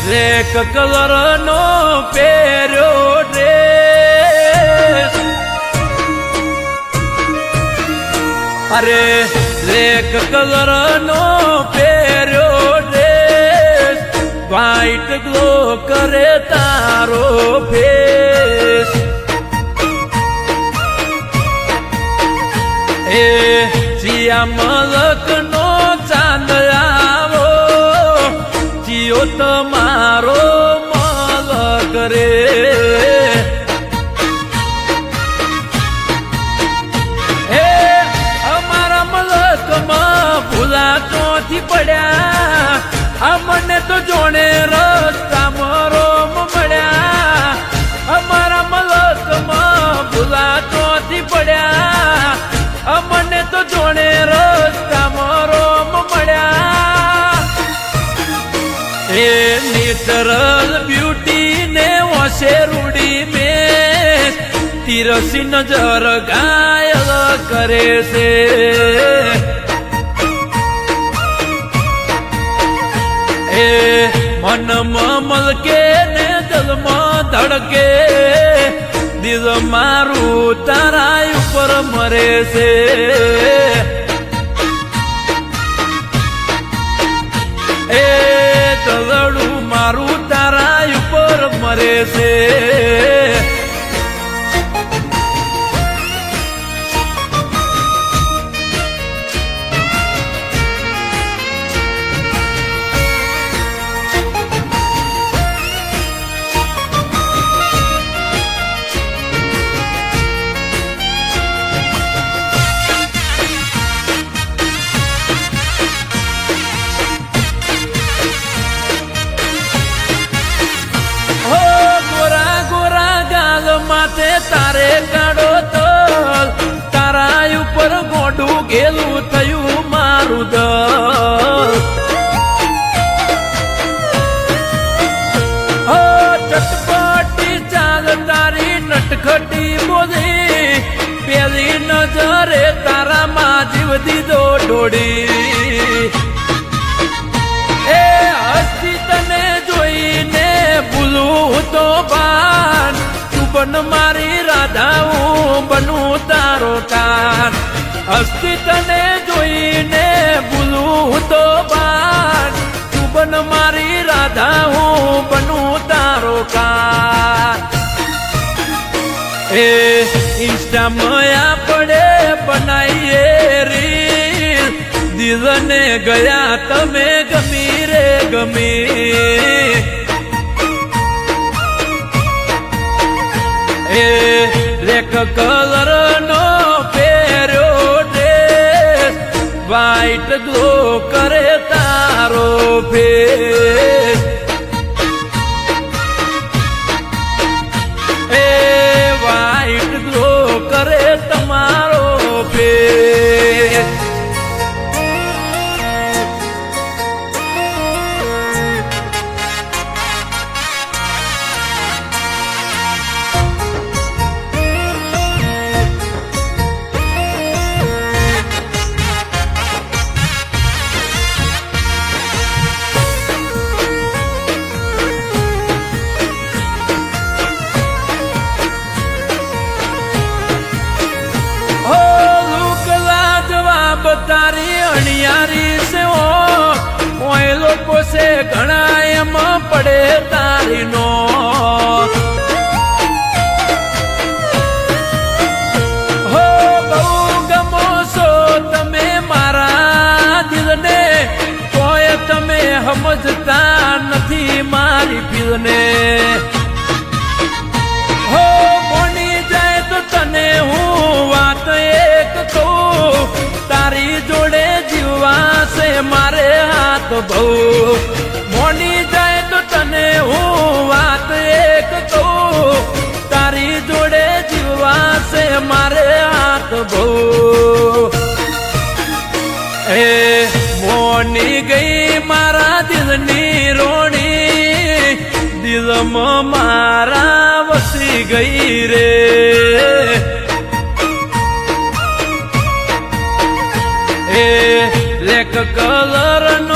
Rack colour નો પહેર્યો dress, અરે rack colour નો પહેર્યો ડ્રેસ, વ્હાઈટ ગ્લો કરે તારો ફેસ. એ જીયા મલક નો ચાંદ આવો, જીઓ તમારો મલક રે. એ અમારા મલકમાં ભૂલા ચોથી પડ્યા, અમને તો જોડે રસ્તા મરોમ મળ્યા. અમારા મલકમાં ભૂલા ચોથી પડ્યા, અમને તો જોડે રસ્તા મરોમ મળ્યા. એ નેચરલ બ્યુટી ને વસે રૂડી મેં, તિરસી નજર ઘાયલ કરે છે. એ મનમાં મલકે ને દિલમાં ધડકે, દિલ મારું તારા ઉપર મરે છે. એ દલડું મારું તારા ઉપર મરે છે. માથે તારે કાઢો તલ, તારા ઉપર ગોડું ઘેલું થયું મારું દલ. હો ચટપટી ચાલ તારી નટખટી બોલી, પેલી નજરે તારામાં જીવ દીધો ઢોળી. એ હસતી તને જોઈને ભૂલું તો બાન, બન મારી રાધા હું બનું તારો કાન. હસતી તને જોઈને ભૂલું તો બાન, તું બન મારી રાધા હું બનું તારો કાન. એ ઇન્સ્ટામાં આપણે બનાવીએ રીલ, દિલને ગયા તમે ગમી રે ગમી. એ રેક કલર નો પહેર્યો ડ્રેસ, વ્હાઈટ ગ્લો કરે તારો ફેસ. એ વ્હાઈટ ગ્લો કરે તમારો ફેસ. તારી અણિયારી છે ઓય લોકો છે ઘણા એમાં પડે તારી નો. હો બહુ ગમો છો તમે મારા દિલને, તોય તમે સમજતા નથી મારી ફીલને. હો મોની જાય તો તને હું વાત એક કહું, તારી જોડે જીવવા છે મારે હાથ બહુ. મોની જાય તો તને હું વાત એક કહું, તારી જોડે જીવવા છે મારે હાથ બહુ. એ મોની ગઈ મારા દિલની રોણી, દિલમાં મારા વસી ગઈ રે. એ રેક કલર નો